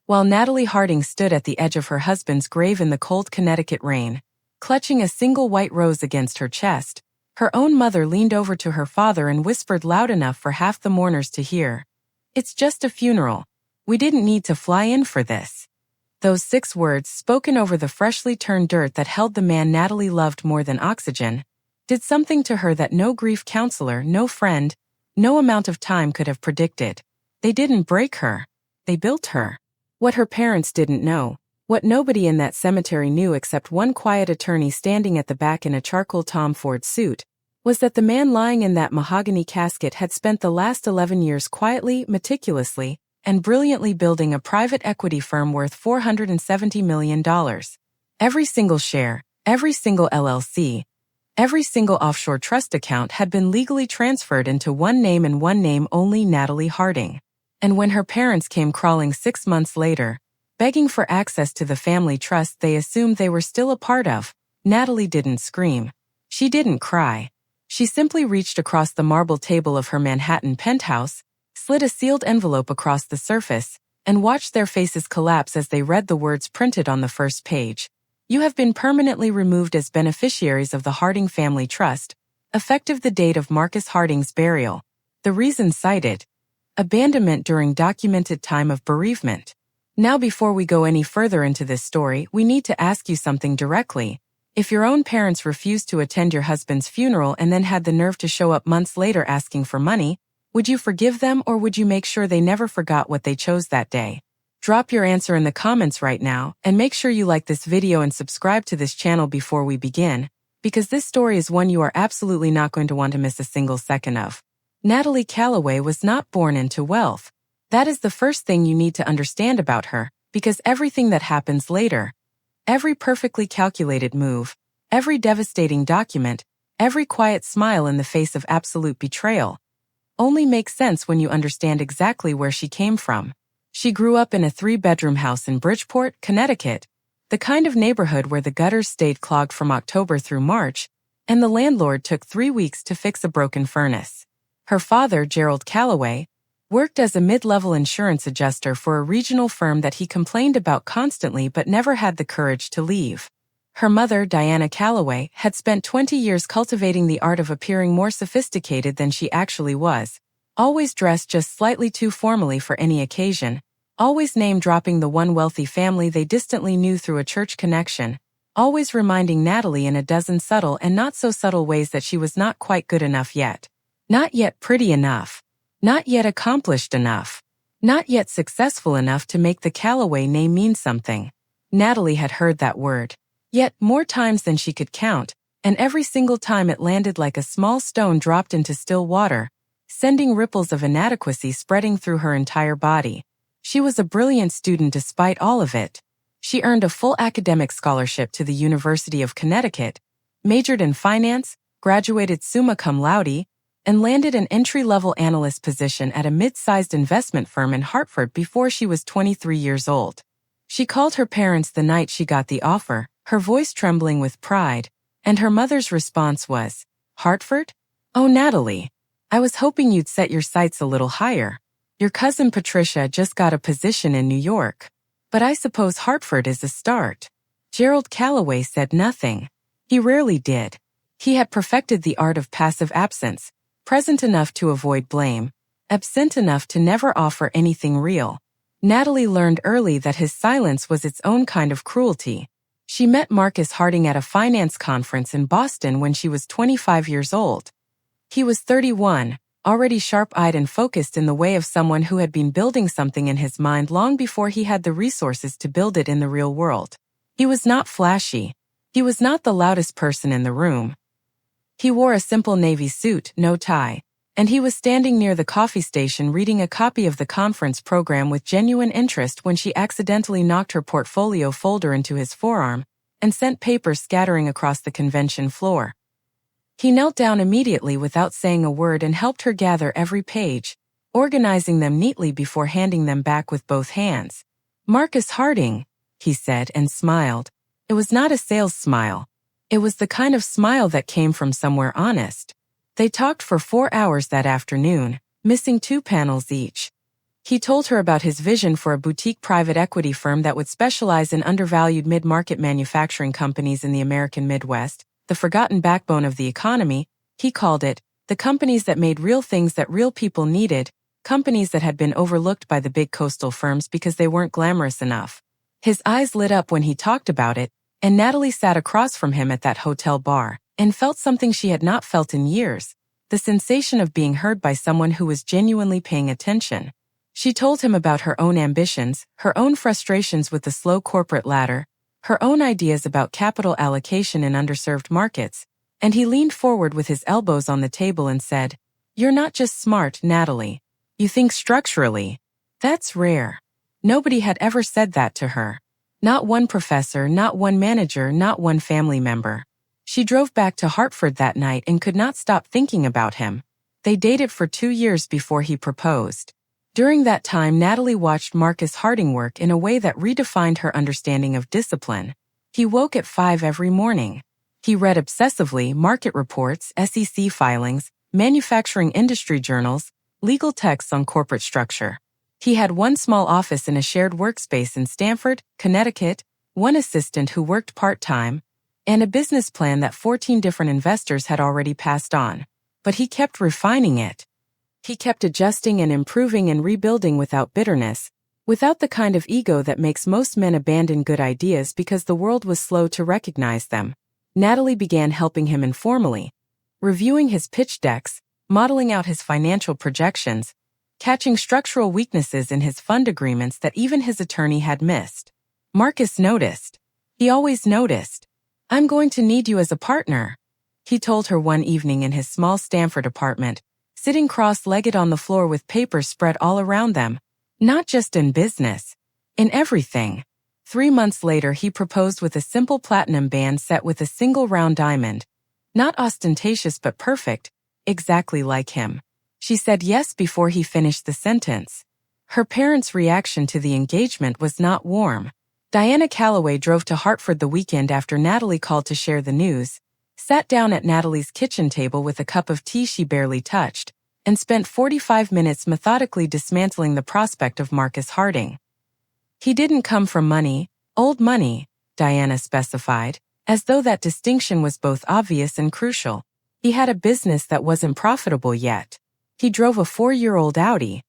While Natalie Harding stood at the edge of her husband's grave in the cold Connecticut rain, clutching a single white rose against her chest, her own mother leaned over to her father and whispered loud enough for half the mourners to hear, "It's just a funeral. We didn't need to fly in for this." Those 6 words, spoken over the freshly turned dirt that held the man Natalie loved more than oxygen, did something to her that no grief counselor, no friend, no amount of time could have predicted. They didn't break her. They built her. What her parents didn't know, what nobody in that cemetery knew except one quiet attorney standing at the back in a charcoal Tom Ford suit, was that the man lying in that mahogany casket had spent the last 11 years quietly, meticulously, and brilliantly building a private equity firm worth $470 million. Every single share, every single LLC, every single offshore trust account had been legally transferred into one name and one name only: Natalie Harding. And when her parents came crawling 6 months later, begging for access to the family trust they assumed they were still a part of, Natalie didn't scream. She didn't cry. She simply reached across the marble table of her Manhattan penthouse, slid a sealed envelope across the surface, and watched their faces collapse as they read the words printed on the first page. "You have been permanently removed as beneficiaries of the Harding Family Trust, effective the date of Marcus Harding's burial. The reason cited: abandonment during documented time of bereavement." Now, before we go any further into this story, we need to ask you something directly. If your own parents refused to attend your husband's funeral and then had the nerve to show up months later asking for money, would you forgive them, or would you make sure they never forgot what they chose that day? Drop your answer in the comments right now, and make sure you like this video and subscribe to this channel before we begin, because this story is one you are absolutely not going to want to miss a single second of. Natalie Calloway was not born into wealth. That is the first thing you need to understand about her, because everything that happens later, every perfectly calculated move, every devastating document, every quiet smile in the face of absolute betrayal, only makes sense when you understand exactly where she came from. She grew up in a 3-bedroom house in Bridgeport, Connecticut, the kind of neighborhood where the gutters stayed clogged from October through March, and the landlord took 3 weeks to fix a broken furnace. Her father, Gerald Calloway, worked as a mid-level insurance adjuster for a regional firm that he complained about constantly but never had the courage to leave. Her mother, Diana Calloway, had spent 20 years cultivating the art of appearing more sophisticated than she actually was, always dressed just slightly too formally for any occasion, always name-dropping the one wealthy family they distantly knew through a church connection, always reminding Natalie in a dozen subtle and not-so-subtle ways that she was not quite good enough yet, not yet pretty enough, not yet accomplished enough, not yet successful enough to make the Calloway name mean something. Natalie had heard that word, yet more times than she could count, and every single time it landed like a small stone dropped into still water, sending ripples of inadequacy spreading through her entire body. She was a brilliant student despite all of it. She earned a full academic scholarship to the University of Connecticut, majored in finance, graduated summa cum laude, and landed an entry-level analyst position at a mid-sized investment firm in Hartford before she was 23 years old. She called her parents the night she got the offer, her voice trembling with pride, and her mother's response was, "Hartford? Oh, Natalie, I was hoping you'd set your sights a little higher. Your cousin Patricia just got a position in New York. But I suppose Hartford is a start." Gerald Calloway said nothing. He rarely did. He had perfected the art of passive absence, present enough to avoid blame, absent enough to never offer anything real. Natalie learned early that his silence was its own kind of cruelty. She met Marcus Harding at a finance conference in Boston when she was 25 years old. He was 31, already sharp-eyed and focused in the way of someone who had been building something in his mind long before he had the resources to build it in the real world. He was not flashy. He was not the loudest person in the room. He wore a simple navy suit, no tie, and he was standing near the coffee station reading a copy of the conference program with genuine interest when she accidentally knocked her portfolio folder into his forearm and sent papers scattering across the convention floor. He knelt down immediately without saying a word and helped her gather every page, organizing them neatly before handing them back with both hands. "Marcus Harding," he said and smiled. It was not a sales smile. It was the kind of smile that came from somewhere honest. They talked for 4 hours that afternoon, missing 2 panels each. He told her about his vision for a boutique private equity firm that would specialize in undervalued mid-market manufacturing companies in the American Midwest, the forgotten backbone of the economy. He called it, the companies that made real things that real people needed, companies that had been overlooked by the big coastal firms because they weren't glamorous enough. His eyes lit up when he talked about it, and Natalie sat across from him at that hotel bar and felt something she had not felt in years, the sensation of being heard by someone who was genuinely paying attention. She told him about her own ambitions, her own frustrations with the slow corporate ladder, her own ideas about capital allocation in underserved markets, and he leaned forward with his elbows on the table and said, "You're not just smart, Natalie. You think structurally. That's rare." Nobody had ever said that to her. Not one professor, not one manager, not one family member. She drove back to Hartford that night and could not stop thinking about him. They dated for 2 years before he proposed. During that time, Natalie watched Marcus Harding work in a way that redefined her understanding of discipline. He woke at 5 every morning. He read obsessively market reports, SEC filings, manufacturing industry journals, legal texts on corporate structure. He had one small office in a shared workspace in Stamford, Connecticut, one assistant who worked part-time, and a business plan that 14 different investors had already passed on. But he kept refining it. He kept adjusting and improving and rebuilding without bitterness, without the kind of ego that makes most men abandon good ideas because the world was slow to recognize them. Natalie began helping him informally, reviewing his pitch decks, modeling out his financial projections, catching structural weaknesses in his fund agreements that even his attorney had missed. Marcus noticed. He always noticed. "I'm going to need you as a partner," he told her one evening in his small Stamford apartment, sitting cross-legged on the floor with papers spread all around them. Not just in business. In everything. 3 months later, he proposed with a simple platinum band set with a single round diamond. Not ostentatious but perfect, exactly like him. She said yes before he finished the sentence. Her parents' reaction to the engagement was not warm. Diana Calloway drove to Hartford the weekend after Natalie called to share the news, sat down at Natalie's kitchen table with a cup of tea she barely touched, and spent 45 minutes methodically dismantling the prospect of Marcus Harding. He didn't come from money, old money, Diana specified, as though that distinction was both obvious and crucial. He had a business that wasn't profitable yet. He drove a 4-year-old Audi.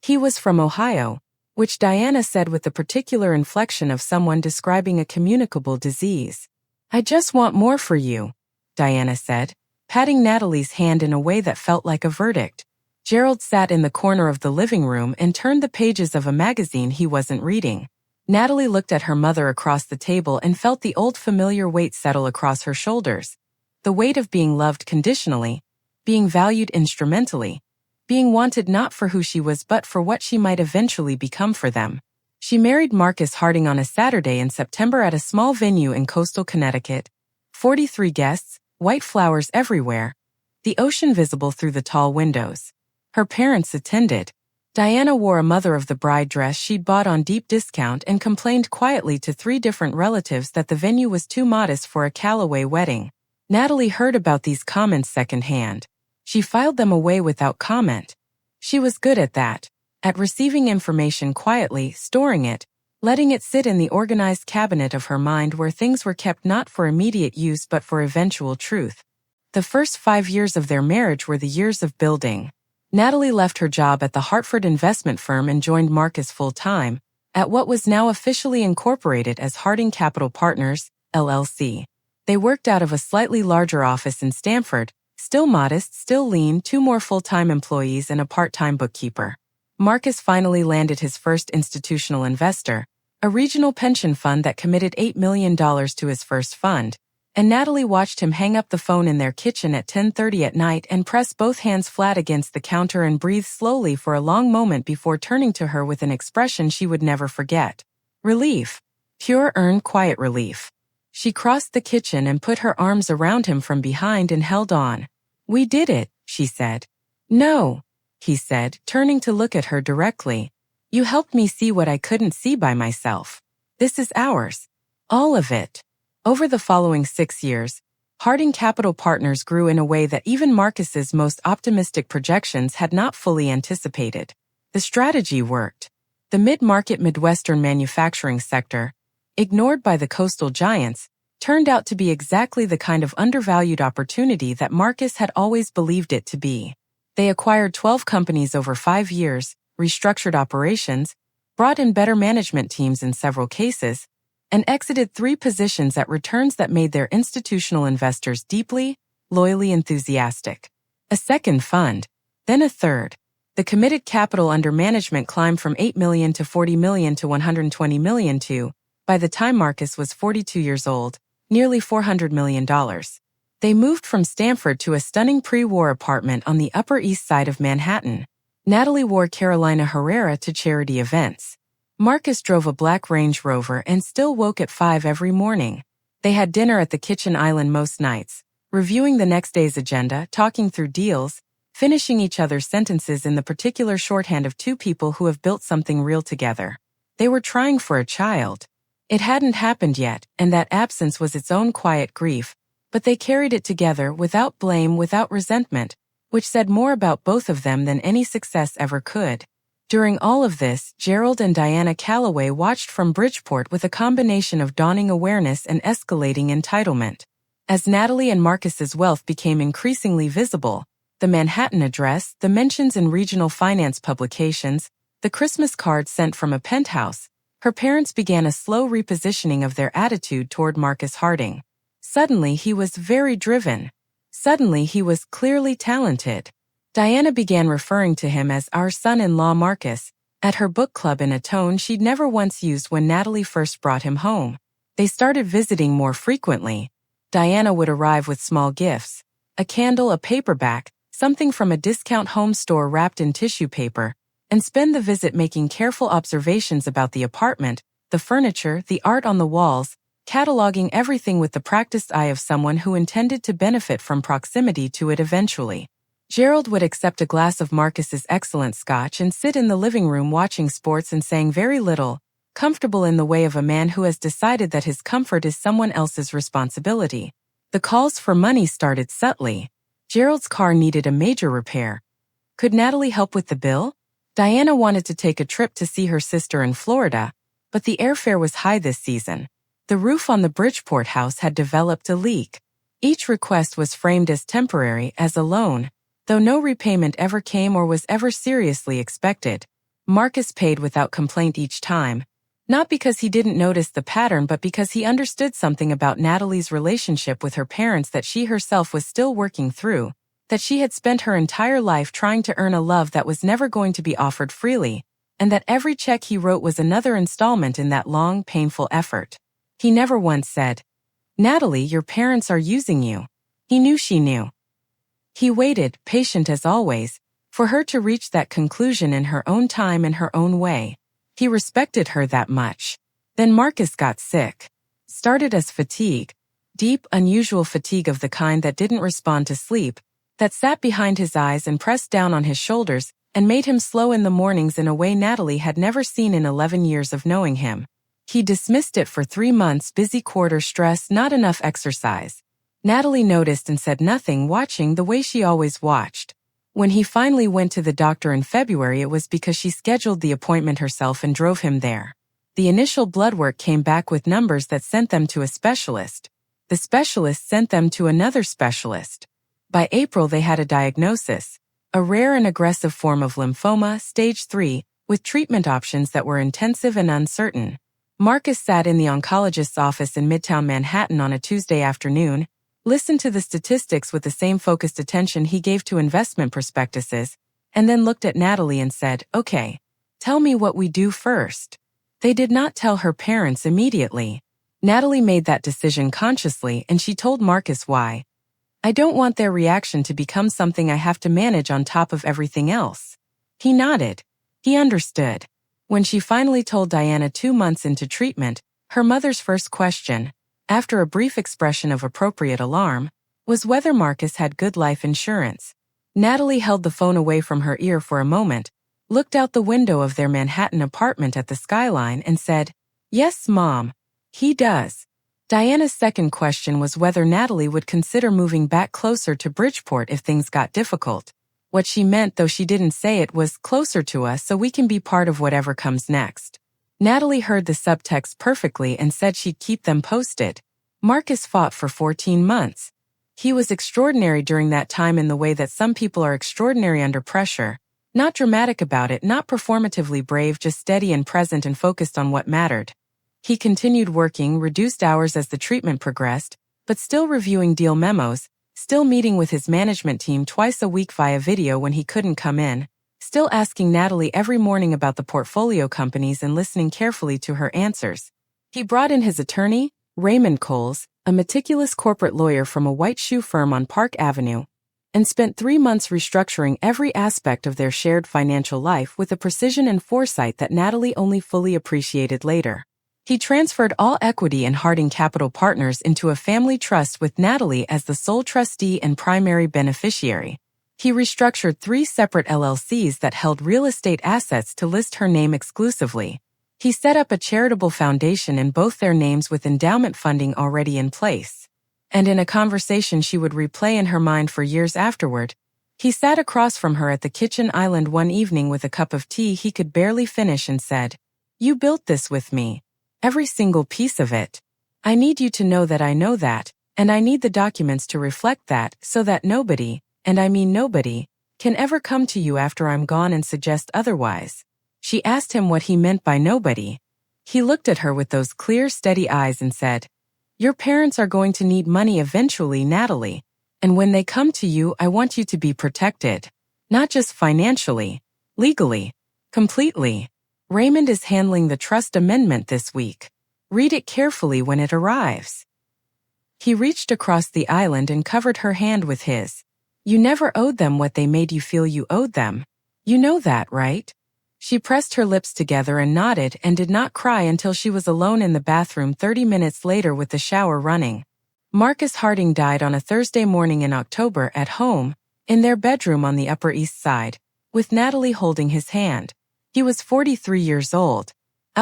He was from Ohio, which Diana said with the particular inflection of someone describing a communicable disease. "I just want more for you," Diana said, patting Natalie's hand in a way that felt like a verdict. Gerald sat in the corner of the living room and turned the pages of a magazine he wasn't reading. Natalie looked at her mother across the table and felt the old familiar weight settle across her shoulders. The weight of being loved conditionally, being valued instrumentally, being wanted not for who she was but for what she might eventually become for them. She married Marcus Harding on a Saturday in September at a small venue in coastal Connecticut. 43 guests, white flowers everywhere, the ocean visible through the tall windows. Her parents attended. Diana wore a mother of the bride dress she'd bought on deep discount and complained quietly to 3 different relatives that the venue was too modest for a Calloway wedding. Natalie heard about these comments secondhand. She filed them away without comment. She was good at that, at receiving information quietly, storing it, letting it sit in the organized cabinet of her mind where things were kept not for immediate use but for eventual truth. The first 5 years of their marriage were the years of building. Natalie left her job at the Hartford investment firm and joined Marcus full-time, at what was now officially incorporated as Harding Capital Partners, LLC. They worked out of a slightly larger office in Stamford, still modest, still lean, 2 more full-time employees and a part-time bookkeeper. Marcus finally landed his first institutional investor, a regional pension fund that committed $8 million to his first fund, and Natalie watched him hang up the phone in their kitchen at 10:30 at night and press both hands flat against the counter and breathe slowly for a long moment before turning to her with an expression she would never forget. Relief. Pure earned quiet relief. She crossed the kitchen and put her arms around him from behind and held on. "We did it," she said. "No," he said, turning to look at her directly. "You helped me see what I couldn't see by myself. This is ours. All of it." Over the following 6 years, Harding Capital Partners grew in a way that even Marcus's most optimistic projections had not fully anticipated. The strategy worked. The mid-market Midwestern manufacturing sector, ignored by the coastal giants, turned out to be exactly the kind of undervalued opportunity that Marcus had always believed it to be. They acquired 12 companies over 5 years, restructured operations, brought in better management teams in several cases, and exited 3 positions at returns that made their institutional investors deeply, loyally enthusiastic. A second fund, then a third. The committed capital under management climbed from $8 million to $40 million to $120 million to, by the time Marcus was 42 years old, nearly $400 million. They moved from Stamford to a stunning pre-war apartment on the Upper East Side of Manhattan. Natalie wore Carolina Herrera to charity events. Marcus drove a black Range Rover and still woke at 5 every morning. They had dinner at the kitchen island most nights, reviewing the next day's agenda, talking through deals, finishing each other's sentences in the particular shorthand of 2 people who have built something real together. They were trying for a child. It hadn't happened yet, and that absence was its own quiet grief, but they carried it together without blame, without resentment, which said more about both of them than any success ever could. During all of this, Gerald and Diana Calloway watched from Bridgeport with a combination of dawning awareness and escalating entitlement. As Natalie and Marcus's wealth became increasingly visible, the Manhattan address, the mentions in regional finance publications, the Christmas cards sent from a penthouse, her parents began a slow repositioning of their attitude toward Marcus Harding. Suddenly he was very driven. Suddenly he was clearly talented. Diana began referring to him as our son-in-law Marcus, at her book club in a tone she'd never once used when Natalie first brought him home. They started visiting more frequently. Diana would arrive with small gifts, a candle, a paperback, something from a discount home store wrapped in tissue paper, and spend the visit making careful observations about the apartment, the furniture, the art on the walls, cataloging everything with the practiced eye of someone who intended to benefit from proximity to it eventually. Gerald would accept a glass of Marcus's excellent scotch and sit in the living room watching sports and saying very little, comfortable in the way of a man who has decided that his comfort is someone else's responsibility. The calls for money started subtly. Gerald's car needed a major repair. Could Natalie help with the bill? Diana wanted to take a trip to see her sister in Florida, but the airfare was high this season. The roof on the Bridgeport house had developed a leak. Each request was framed as temporary, as a loan, though no repayment ever came or was ever seriously expected. Marcus paid without complaint each time, not because he didn't notice the pattern but because he understood something about Natalie's relationship with her parents that she herself was still working through, that she had spent her entire life trying to earn a love that was never going to be offered freely, and that every check he wrote was another installment in that long, painful effort. He never once said, "Natalie, your parents are using you." He knew she knew. He waited, patient as always, for her to reach that conclusion in her own time and her own way. He respected her that much. Then Marcus got sick. Started as fatigue, deep, unusual fatigue of the kind that didn't respond to sleep, that sat behind his eyes and pressed down on his shoulders and made him slow in the mornings in a way Natalie had never seen in 11 years of knowing him. He dismissed it for 3 months, busy quarter, stress, not enough exercise. Natalie noticed and said nothing, watching the way she always watched. When he finally went to the doctor in February, it was because she scheduled the appointment herself and drove him there. The initial blood work came back with numbers that sent them to a specialist. The specialist sent them to another specialist. By April they had a diagnosis, a rare and aggressive form of lymphoma, stage 3, with treatment options that were intensive and uncertain. Marcus sat in the oncologist's office in Midtown Manhattan on a Tuesday afternoon, listened to the statistics with the same focused attention he gave to investment prospectuses, and then looked at Natalie and said, "Okay, tell me what we do first." They did not tell her parents immediately. Natalie made that decision consciously, and she told Marcus why. "I don't want their reaction to become something I have to manage on top of everything else." He nodded. He understood. When she finally told Diana 2 months into treatment, her mother's first question, after a brief expression of appropriate alarm, was whether Marcus had good life insurance. Natalie held the phone away from her ear for a moment, looked out the window of their Manhattan apartment at the skyline and said, "Yes, Mom, he does." Diana's second question was whether Natalie would consider moving back closer to Bridgeport if things got difficult. What she meant, though she didn't say it, was closer to us so we can be part of whatever comes next. Natalie heard the subtext perfectly and said she'd keep them posted. Marcus fought for 14 months. He was extraordinary during that time in the way that some people are extraordinary under pressure. Not dramatic about it, not performatively brave, just steady and present and focused on what mattered. He continued working reduced hours as the treatment progressed, but still reviewing deal memos, still meeting with his management team twice a week via video when he couldn't come in, still asking Natalie every morning about the portfolio companies and listening carefully to her answers. He brought in his attorney, Raymond Coles, a meticulous corporate lawyer from a white shoe firm on Park Avenue, and spent 3 months restructuring every aspect of their shared financial life with a precision and foresight that Natalie only fully appreciated later. He transferred all equity in Harding Capital Partners into a family trust with Natalie as the sole trustee and primary beneficiary. He restructured 3 separate LLCs that held real estate assets to list her name exclusively. He set up a charitable foundation in both their names with endowment funding already in place. And in a conversation she would replay in her mind for years afterward, he sat across from her at the kitchen island one evening with a cup of tea he could barely finish and said, "You built this with me. Every single piece of it. I need you to know that I know that, and I need the documents to reflect that so that nobody, and I mean nobody, can ever come to you after I'm gone and suggest otherwise." She asked him what he meant by nobody. He looked at her with those clear, steady eyes and said, "Your parents are going to need money eventually, Natalie, and when they come to you, I want you to be protected. Not just financially, legally, completely. Raymond is handling the trust amendment this week. Read it carefully when it arrives." He reached across the island and covered her hand with his. "You never owed them what they made you feel you owed them. You know that, right?" She pressed her lips together and nodded and did not cry until she was alone in the bathroom 30 minutes later with the shower running. Marcus Harding died on a Thursday morning in October at home, in their bedroom on the Upper East Side, with Natalie holding his hand. He was 43 years old.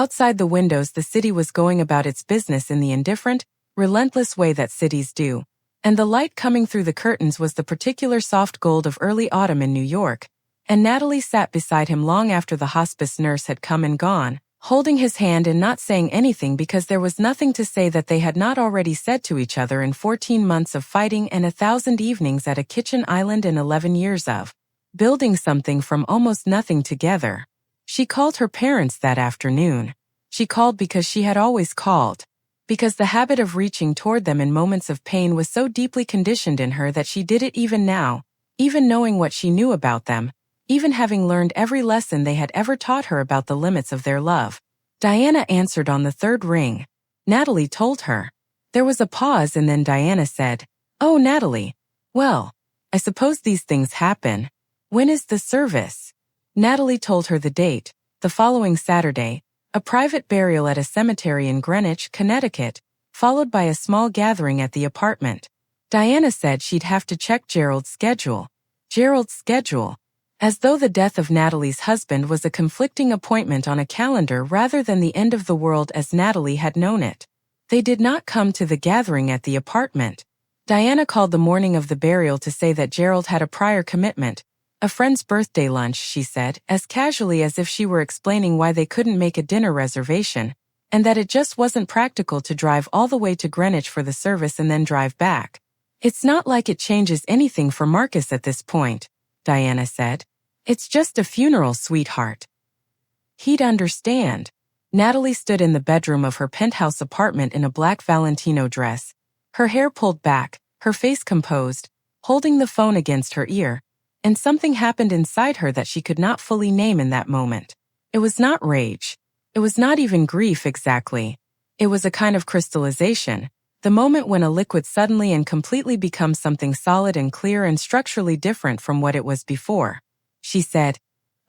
Outside the windows, the city was going about its business in the indifferent, relentless way that cities do, and the light coming through the curtains was the particular soft gold of early autumn in New York, and Natalie sat beside him long after the hospice nurse had come and gone, holding his hand and not saying anything because there was nothing to say that they had not already said to each other in 14 months of fighting and 1,000 evenings at a kitchen island and 11 years of building something from almost nothing together. She called her parents that afternoon. She called because she had always called. Because the habit of reaching toward them in moments of pain was so deeply conditioned in her that she did it even now, even knowing what she knew about them, even having learned every lesson they had ever taught her about the limits of their love. Diana answered on the 3rd ring. Natalie told her. There was a pause and then Diana said, "Oh, Natalie. Well, I suppose these things happen. When is the service?" Natalie told her the date, the following Saturday, a private burial at a cemetery in Greenwich, Connecticut, followed by a small gathering at the apartment. Diana said she'd have to check Gerald's schedule. Gerald's schedule. As though the death of Natalie's husband was a conflicting appointment on a calendar rather than the end of the world as Natalie had known it. They did not come to the gathering at the apartment. Diana called the morning of the burial to say that Gerald had a prior commitment, a friend's birthday lunch, she said, as casually as if she were explaining why they couldn't make a dinner reservation, and that it just wasn't practical to drive all the way to Greenwich for the service and then drive back. "It's not like it changes anything for Marcus at this point," Diana said. "It's just a funeral, sweetheart. He'd understand." Natalie stood in the bedroom of her penthouse apartment in a black Valentino dress, her hair pulled back, her face composed, holding the phone against her ear, and something happened inside her that she could not fully name in that moment. It was not rage. It was not even grief exactly. It was a kind of crystallization, the moment when a liquid suddenly and completely becomes something solid and clear and structurally different from what it was before. She said,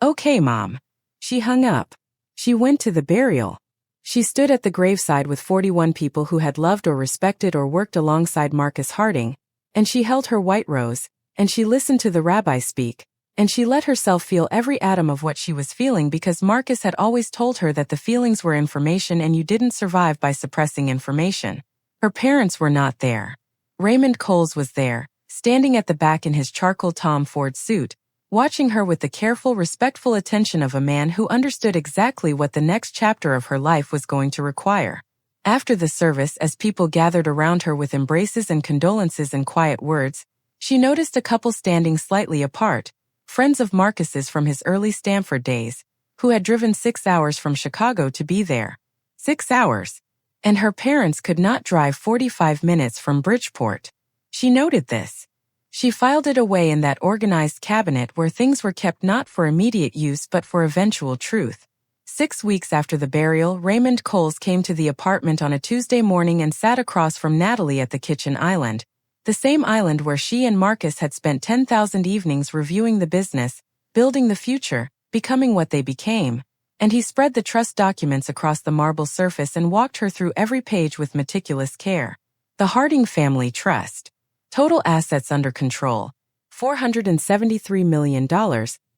"Okay, Mom." She hung up. She went to the burial. She stood at the graveside with 41 people who had loved or respected or worked alongside Marcus Harding, and she held her white rose, and she listened to the rabbi speak, and she let herself feel every atom of what she was feeling because Marcus had always told her that the feelings were information and you didn't survive by suppressing information. Her parents were not there. Raymond Coles was there, standing at the back in his charcoal Tom Ford suit, watching her with the careful, respectful attention of a man who understood exactly what the next chapter of her life was going to require. After the service, as people gathered around her with embraces and condolences and quiet words, she noticed a couple standing slightly apart, friends of Marcus's from his early Stanford days, who had driven 6 hours from Chicago to be there. 6 hours. And her parents could not drive 45 minutes from Bridgeport. She noted this. She filed it away in that organized cabinet where things were kept not for immediate use but for eventual truth. 6 weeks after the burial, Raymond Coles came to the apartment on a Tuesday morning and sat across from Natalie at the kitchen island, the same island where she and Marcus had spent 10,000 evenings reviewing the business, building the future, becoming what they became, and he spread the trust documents across the marble surface and walked her through every page with meticulous care. The Harding Family Trust. Total assets under control, $473 million,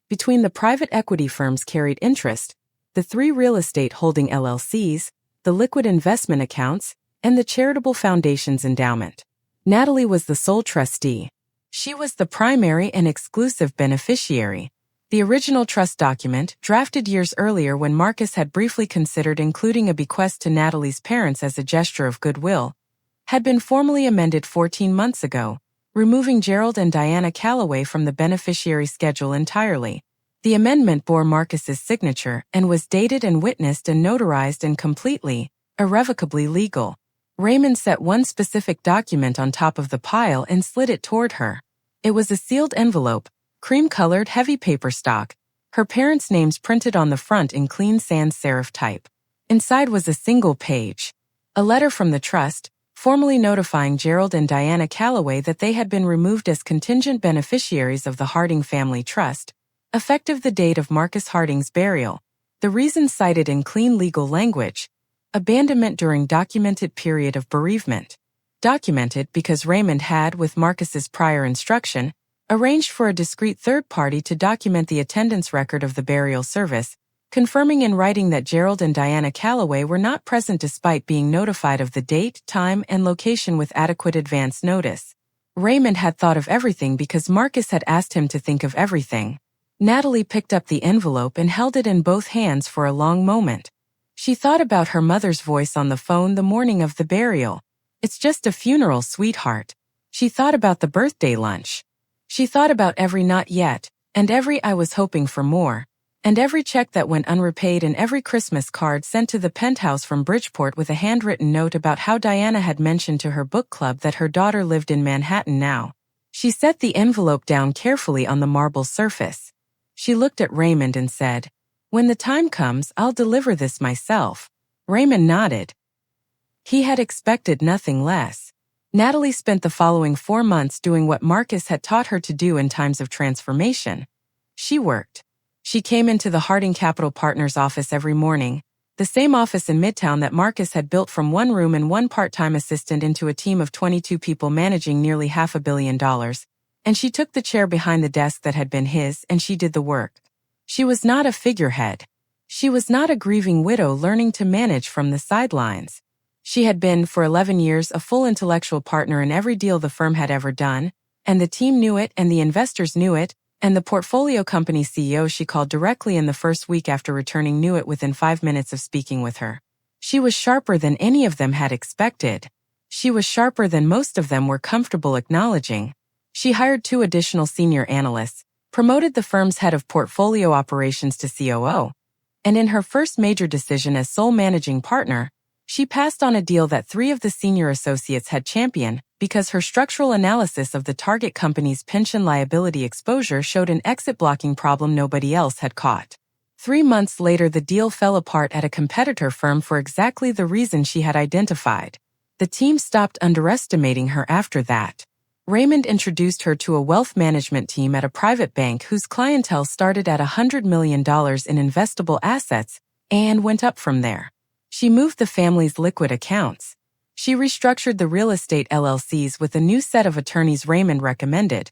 between the private equity firm's carried interest, the 3 real estate holding LLCs, the liquid investment accounts, and the charitable foundation's endowment. Natalie was the sole trustee. She was the primary and exclusive beneficiary. The original trust document, drafted years earlier when Marcus had briefly considered including a bequest to Natalie's parents as a gesture of goodwill, had been formally amended 14 months ago, removing Gerald and Diana Calloway from the beneficiary schedule entirely. The amendment bore Marcus's signature and was dated and witnessed and notarized and completely, irrevocably legal. Raymond set one specific document on top of the pile and slid it toward her. It was a sealed envelope, cream-colored heavy paper stock, her parents' names printed on the front in clean sans serif type. Inside was a single page. A letter from the trust, formally notifying Gerald and Diana Calloway that they had been removed as contingent beneficiaries of the Harding Family Trust, effective the date of Marcus Harding's burial. The reason cited in clean legal language: abandonment during documented period of bereavement. Documented because Raymond had, with Marcus's prior instruction, arranged for a discreet third party to document the attendance record of the burial service, confirming in writing that Gerald and Diana Calloway were not present despite being notified of the date, time, and location with adequate advance notice. Raymond had thought of everything because Marcus had asked him to think of everything. Natalie picked up the envelope and held it in both hands for a long moment. She thought about her mother's voice on the phone the morning of the burial. "It's just a funeral, sweetheart." She thought about the birthday lunch. She thought about every "not yet," and every "I was hoping for more," and every check that went unrepaid and every Christmas card sent to the penthouse from Bridgeport with a handwritten note about how Diana had mentioned to her book club that her daughter lived in Manhattan now. She set the envelope down carefully on the marble surface. She looked at Raymond and said, "When the time comes, I'll deliver this myself." Raymond nodded. He had expected nothing less. Natalie spent the following 4 months doing what Marcus had taught her to do in times of transformation. She worked. She came into the Harding Capital Partners office every morning, the same office in Midtown that Marcus had built from one room and one part-time assistant into a team of 22 people managing nearly $500 million, and she took the chair behind the desk that had been his and she did the work. She was not a figurehead. She was not a grieving widow learning to manage from the sidelines. She had been, for 11 years, a full intellectual partner in every deal the firm had ever done, and the team knew it and the investors knew it, and the portfolio company CEO she called directly in the first week after returning knew it within 5 minutes of speaking with her. She was sharper than any of them had expected. She was sharper than most of them were comfortable acknowledging. She hired 2 additional senior analysts, promoted the firm's head of portfolio operations to COO, and in her first major decision as sole managing partner, she passed on a deal that 3 of the senior associates had championed because her structural analysis of the target company's pension liability exposure showed an exit-blocking problem nobody else had caught. 3 months later, the deal fell apart at a competitor firm for exactly the reason she had identified. The team stopped underestimating her after that. Raymond introduced her to a wealth management team at a private bank whose clientele started at $100 million in investable assets and went up from there. She moved the family's liquid accounts. She restructured the real estate LLCs with a new set of attorneys Raymond recommended,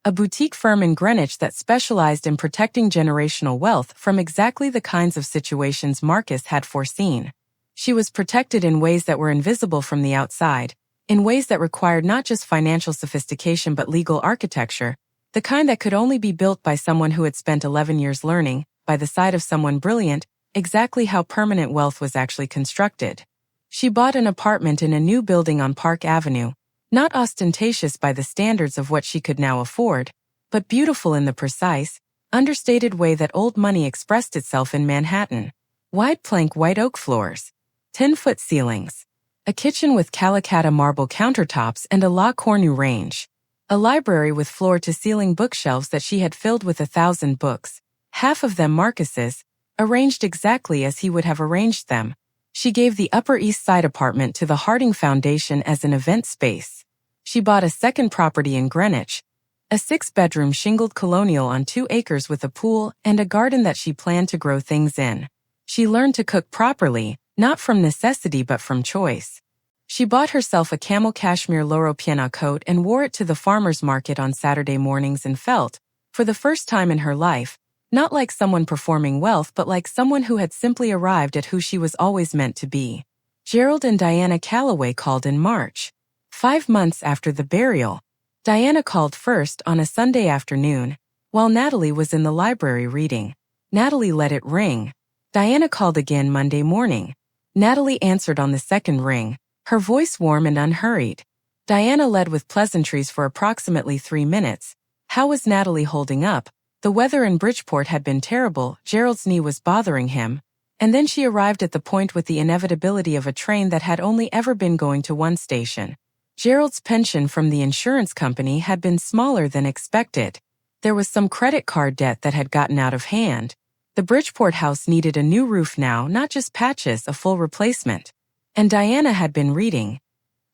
a boutique firm in Greenwich that specialized in protecting generational wealth from exactly the kinds of situations Marcus had foreseen. She was protected in ways that were invisible from the outside, in ways that required not just financial sophistication but legal architecture, The kind that could only be built by someone who had spent 11 years learning, by the side of someone brilliant, exactly how permanent wealth was actually constructed. She bought an apartment in a new building on Park Avenue, not ostentatious by the standards of what she could now afford, but beautiful in the precise, understated way that old money expressed itself in Manhattan. Wide plank white oak floors, 10-foot ceilings, a kitchen with Calacatta marble countertops and a La Cornue range, a library with floor-to-ceiling bookshelves that she had filled with 1,000 books, half of them Marcus's, arranged exactly as he would have arranged them. She gave the Upper East Side apartment to the Harding Foundation as an event space. She bought a second property in Greenwich, a 6-bedroom shingled colonial on 2 acres with a pool and a garden that she planned to grow things in. She learned to cook properly, not from necessity but from choice. She bought herself a camel cashmere Loro Piana coat and wore it to the farmer's market on Saturday mornings and felt, for the first time in her life, not like someone performing wealth but like someone who had simply arrived at who she was always meant to be. Gerald and Diana Calloway called in March. 5 months after the burial. Diana called first on a Sunday afternoon, while Natalie was in the library reading. Natalie let it ring. Diana called again Monday morning. Natalie answered on the second ring, her voice warm and unhurried. Diana led with pleasantries for approximately 3 minutes. How was Natalie holding up? The weather in Bridgeport had been terrible, Gerald's knee was bothering him, and then she arrived at the point with the inevitability of a train that had only ever been going to one station. Gerald's pension from the insurance company had been smaller than expected. There was some credit card debt that had gotten out of hand. The Bridgeport house needed a new roof now, not just patches, a full replacement. And Diana had been reading.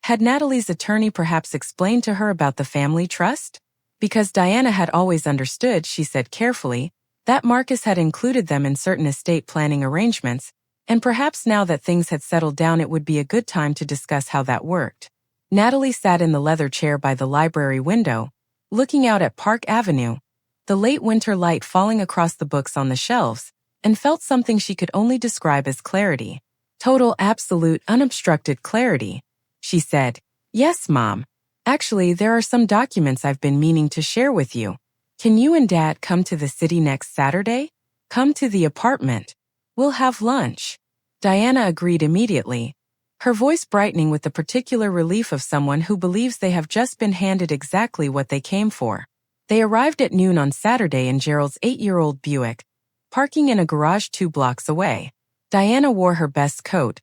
Had Natalie's attorney perhaps explained to her about the family trust? Because Diana had always understood, she said carefully, that Marcus had included them in certain estate planning arrangements, and perhaps now that things had settled down it would be a good time to discuss how that worked. Natalie sat in the leather chair by the library window, looking out at Park Avenue, the late winter light falling across the books on the shelves, and felt something she could only describe as clarity. Total, absolute, unobstructed clarity. She said, "Yes, Mom. Actually, there are some documents I've been meaning to share with you. Can you and Dad come to the city next Saturday? Come to the apartment. We'll have lunch." Diana agreed immediately, her voice brightening with the particular relief of someone who believes they have just been handed exactly what they came for. They arrived at noon on Saturday in Gerald's 8-year-old Buick, parking in a garage 2 blocks away. Diana wore her best coat,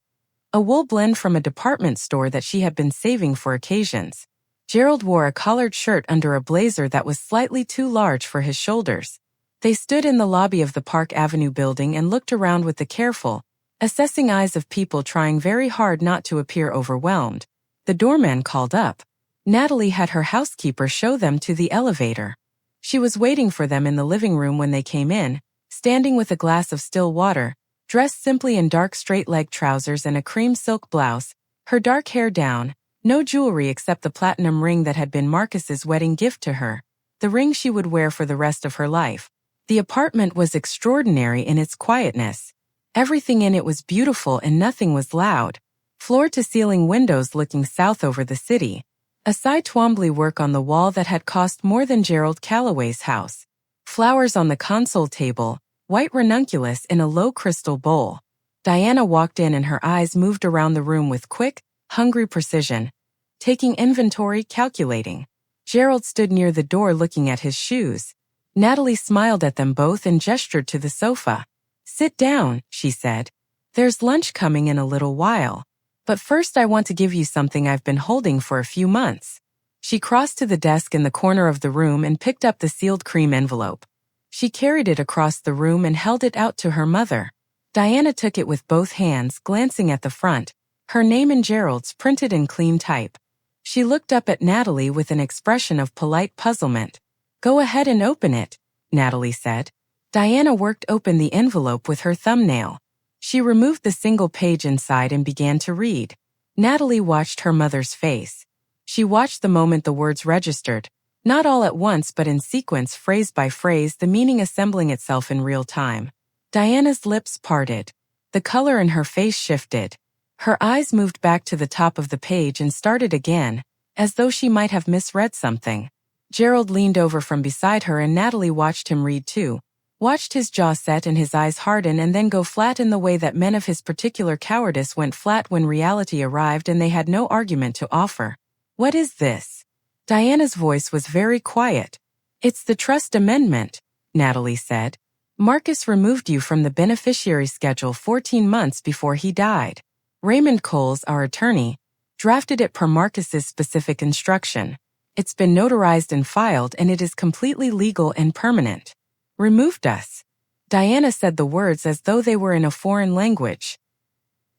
a wool blend from a department store that she had been saving for occasions. Gerald wore a collared shirt under a blazer that was slightly too large for his shoulders. They stood in the lobby of the Park Avenue building and looked around with the careful, assessing eyes of people trying very hard not to appear overwhelmed. The doorman called up. Natalie had her housekeeper show them to the elevator. She was waiting for them in the living room when they came in, standing with a glass of still water, dressed simply in dark straight-leg trousers and a cream silk blouse, her dark hair down, no jewelry except the platinum ring that had been Marcus's wedding gift to her, the ring she would wear for the rest of her life. The apartment was extraordinary in its quietness. Everything in it was beautiful and nothing was loud. Floor-to-ceiling windows looking south over the city. A Cy Twombly work on the wall that had cost more than Gerald Calloway's house. Flowers on the console table, white ranunculus in a low crystal bowl. Diana walked in and her eyes moved around the room with quick, hungry precision, taking inventory, calculating. Gerald stood near the door looking at his shoes. Natalie smiled at them both and gestured to the sofa. "Sit down," she said. "There's lunch coming in a little while. But first I want to give you something I've been holding for a few months." She crossed to the desk in the corner of the room and picked up the sealed cream envelope. She carried it across the room and held it out to her mother. Diana took it with both hands, glancing at the front, her name and Gerald's printed in clean type. She looked up at Natalie with an expression of polite puzzlement. "Go ahead and open it," Natalie said. Diana worked open the envelope with her thumbnail. She removed the single page inside and began to read. Natalie watched her mother's face. She watched the moment the words registered, not all at once but in sequence, phrase by phrase, the meaning assembling itself in real time. Diana's lips parted. The color in her face shifted. Her eyes moved back to the top of the page and started again, as though she might have misread something. Gerald leaned over from beside her and Natalie watched him read too. Watched his jaw set and his eyes harden and then go flat in the way that men of his particular cowardice went flat when reality arrived and they had no argument to offer. What is this? Diana's voice was very quiet. It's the trust amendment, Natalie said. Marcus removed you from the beneficiary schedule 14 months before he died. Raymond Coles, our attorney, drafted it per Marcus's specific instruction. It's been notarized and filed and it is completely legal and permanent. Removed us. Diana said the words as though they were in a foreign language.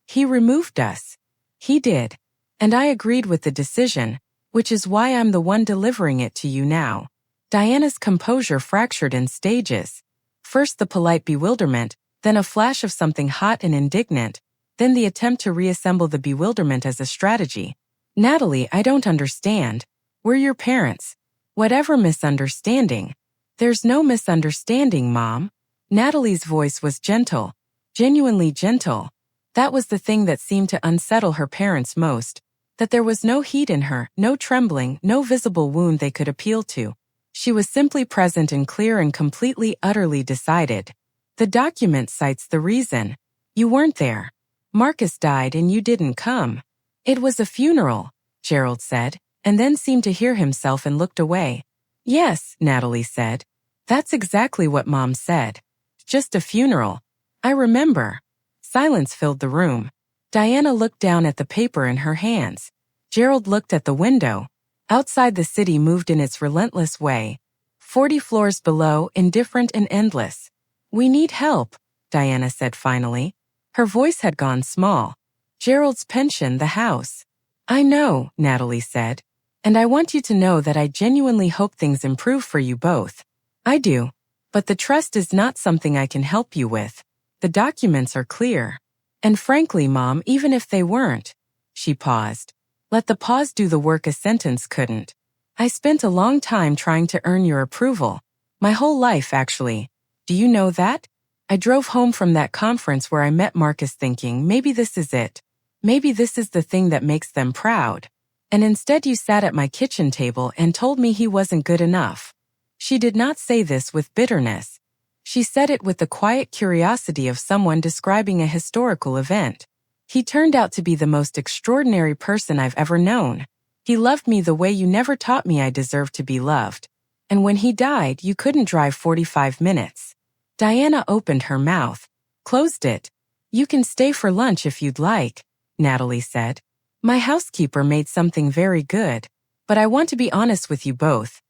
He removed us. He did. And I agreed with the decision, which is why I'm the one delivering it to you now. Diana's composure fractured in stages. First the polite bewilderment, then a flash of something hot and indignant, then the attempt to reassemble the bewilderment as a strategy. Natalie, I don't understand. We're your parents. Whatever misunderstanding. There's no misunderstanding, Mom. Natalie's voice was gentle, genuinely gentle. That was the thing that seemed to unsettle her parents most, that there was no heat in her, no trembling, no visible wound they could appeal to. She was simply present and clear and completely, utterly decided. The document cites the reason. You weren't there. Marcus died and you didn't come. It was a funeral, Gerald said, and then seemed to hear himself and looked away. Yes, Natalie said. That's exactly what Mom said. Just a funeral. I remember. Silence filled the room. Diana looked down at the paper in her hands. Gerald looked at the window. Outside the city moved in its relentless way. 40 floors below, indifferent and endless. We need help, Diana said finally. Her voice had gone small. Gerald's pension, the house. I know, Natalie said. And I want you to know that I genuinely hope things improve for you both. I do. But the trust is not something I can help you with. The documents are clear. And frankly, Mom, even if they weren't. She paused. Let the pause do the work a sentence couldn't. I spent a long time trying to earn your approval. My whole life, actually. Do you know that? I drove home from that conference where I met Marcus thinking, maybe this is it. Maybe this is the thing that makes them proud. And instead you sat at my kitchen table and told me he wasn't good enough. She did not say this with bitterness. She said it with the quiet curiosity of someone describing a historical event. He turned out to be the most extraordinary person I've ever known. He loved me the way you never taught me I deserved to be loved. And when he died, you couldn't drive 45 minutes. Diana opened her mouth, closed it. You can stay for lunch if you'd like, Natalie said. My housekeeper made something very good. But I want to be honest with you both.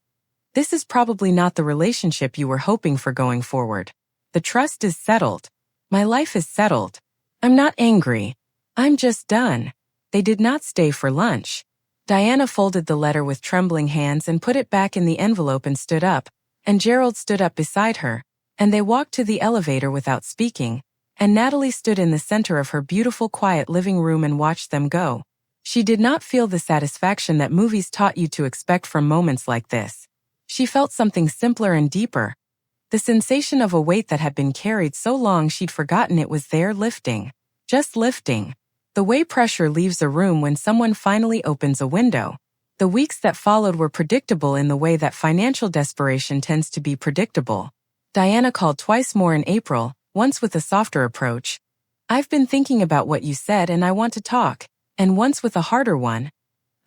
This is probably not the relationship you were hoping for going forward. The trust is settled. My life is settled. I'm not angry. I'm just done. They did not stay for lunch. Diana folded the letter with trembling hands and put it back in the envelope and stood up, and Gerald stood up beside her, and they walked to the elevator without speaking, and Natalie stood in the center of her beautiful quiet living room and watched them go. She did not feel the satisfaction that movies taught you to expect from moments like this. She felt something simpler and deeper. The sensation of a weight that had been carried so long she'd forgotten it was there lifting. Just lifting. The way pressure leaves a room when someone finally opens a window. The weeks that followed were predictable in the way that financial desperation tends to be predictable. Diana called twice more in April, once with a softer approach. I've been thinking about what you said and I want to talk. And once with a harder one.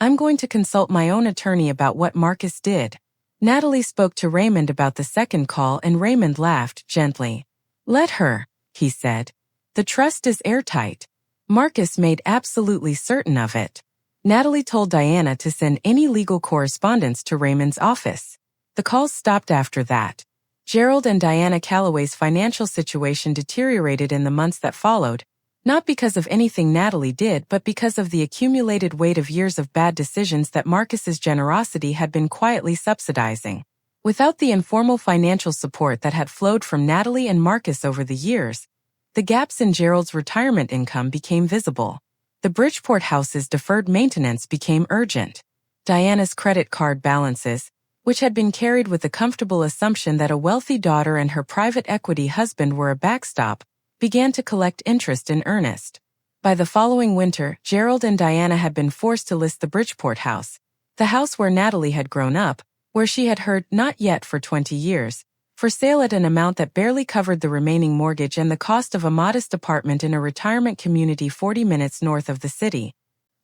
I'm going to consult my own attorney about what Marcus did. Natalie spoke to Raymond about the second call and Raymond laughed gently. Let her, he said. The trust is airtight. Marcus made absolutely certain of it. Natalie told Diana to send any legal correspondence to Raymond's office. The calls stopped after that. Gerald and Diana Calloway's financial situation deteriorated in the months that followed, not because of anything Natalie did but because of the accumulated weight of years of bad decisions that Marcus's generosity had been quietly subsidizing. Without the informal financial support that had flowed from Natalie and Marcus over the years, the gaps in Gerald's retirement income became visible. The Bridgeport house's deferred maintenance became urgent. Diana's credit card balances, which had been carried with the comfortable assumption that a wealthy daughter and her private equity husband were a backstop, began to collect interest in earnest. By the following winter, Gerald and Diana had been forced to list the Bridgeport house, the house where Natalie had grown up, where she had heard "not yet" for 20 years, for sale at an amount that barely covered the remaining mortgage and the cost of a modest apartment in a retirement community 40 minutes north of the city.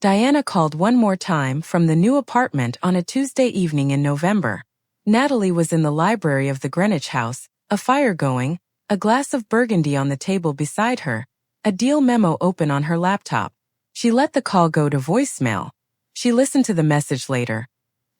Diana called one more time from the new apartment on a Tuesday evening in November. Natalie was in the library of the Greenwich house, a fire going, a glass of burgundy on the table beside her, a deal memo open on her laptop. She let the call go to voicemail. She listened to the message later.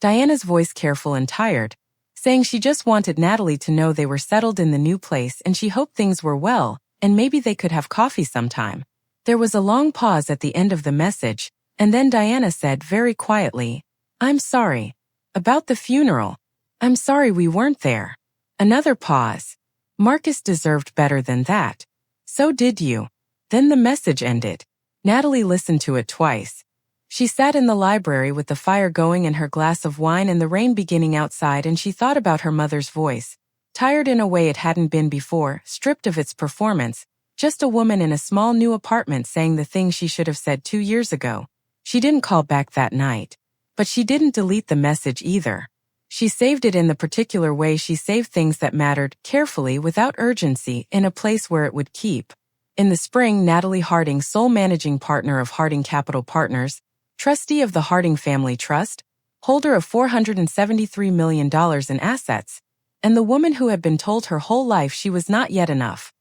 Diana's voice careful and tired, saying she just wanted Natalie to know they were settled in the new place and she hoped things were well, and maybe they could have coffee sometime. There was a long pause at the end of the message, and then Diana said very quietly, "I'm sorry. About the funeral. I'm sorry we weren't there." Another pause. Marcus deserved better than that. So did you. Then the message ended. Natalie listened to it twice. She sat in the library with the fire going and her glass of wine and the rain beginning outside, and she thought about her mother's voice. Tired in a way it hadn't been before, stripped of its performance, just a woman in a small new apartment saying the things she should have said 2 years ago. She didn't call back that night. But she didn't delete the message either. She saved it in the particular way she saved things that mattered, carefully without urgency, in a place where it would keep. In the spring, Natalie Harding, sole managing partner of Harding Capital Partners, trustee of the Harding Family Trust, holder of $473 million in assets, and the woman who had been told her whole life she was not yet enough,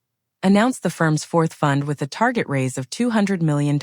announced the firm's fourth fund with a target raise of $200 million.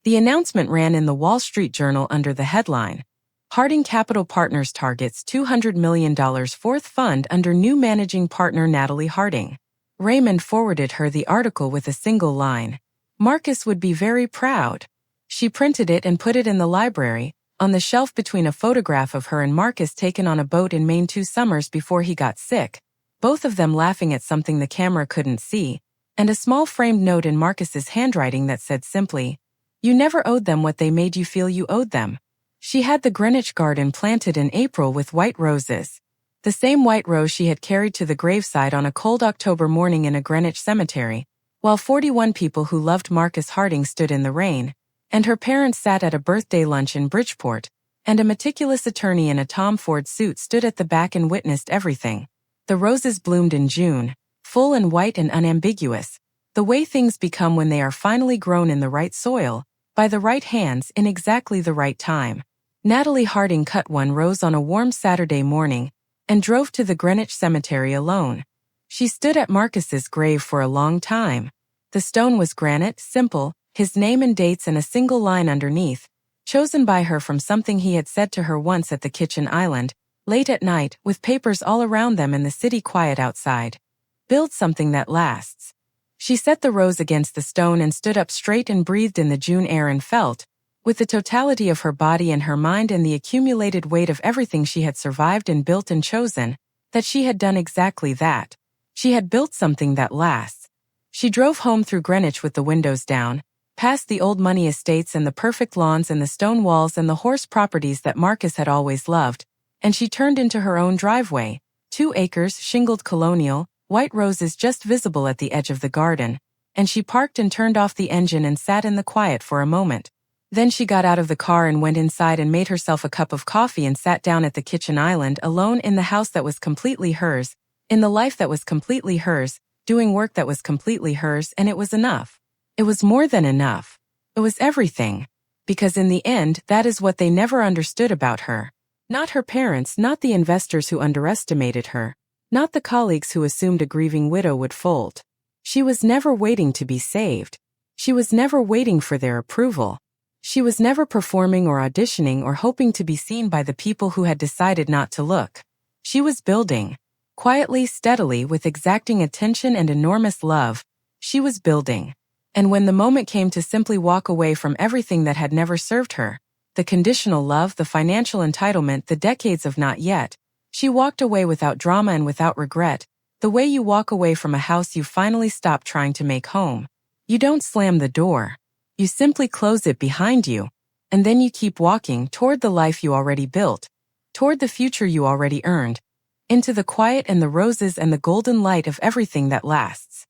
The announcement ran in the Wall Street Journal under the headline, "Harding Capital Partners targets $200 million fourth fund under new managing partner Natalie Harding." Raymond forwarded her the article with a single line, "Marcus would be very proud." She printed it and put it in the library, on the shelf between a photograph of her and Marcus taken on a boat in Maine 2 summers before he got sick, both of them laughing at something the camera couldn't see, and a small framed note in Marcus's handwriting that said simply, "You never owed them what they made you feel you owed them." She had the Greenwich garden planted in April with white roses. The same white rose she had carried to the graveside on a cold October morning in a Greenwich cemetery, while 41 people who loved Marcus Harding stood in the rain, and her parents sat at a birthday lunch in Bridgeport, and a meticulous attorney in a Tom Ford suit stood at the back and witnessed everything. The roses bloomed in June, full and white and unambiguous, the way things become when they are finally grown in the right soil, by the right hands in exactly the right time. Natalie Harding cut one rose on a warm Saturday morning and drove to the Greenwich Cemetery alone. She stood at Marcus's grave for a long time. The stone was granite, simple, his name and dates and a single line underneath, chosen by her from something he had said to her once at the kitchen island, late at night, with papers all around them and the city quiet outside. "Build something that lasts." She set the rose against the stone and stood up straight and breathed in the June air and felt, with the totality of her body and her mind and the accumulated weight of everything she had survived and built and chosen, that she had done exactly that. She had built something that lasts. She drove home through Greenwich with the windows down, past the old money estates and the perfect lawns and the stone walls and the horse properties that Marcus had always loved, and she turned into her own driveway, 2 acres, shingled colonial, white roses just visible at the edge of the garden, and she parked and turned off the engine and sat in the quiet for a moment. Then she got out of the car and went inside and made herself a cup of coffee and sat down at the kitchen island alone in the house that was completely hers, in the life that was completely hers, doing work that was completely hers, and it was enough. It was more than enough. It was everything. Because in the end, that is what they never understood about her. Not her parents, not the investors who underestimated her, not the colleagues who assumed a grieving widow would fold. She was never waiting to be saved. She was never waiting for their approval. She was never performing or auditioning or hoping to be seen by the people who had decided not to look. She was building. Quietly, steadily, with exacting attention and enormous love, she was building. And when the moment came to simply walk away from everything that had never served her, the conditional love, the financial entitlement, the decades of not yet, she walked away without drama and without regret, the way you walk away from a house you finally stopped trying to make home. You don't slam the door. You simply close it behind you, and then you keep walking toward the life you already built, toward the future you already earned, into the quiet and the roses and the golden light of everything that lasts.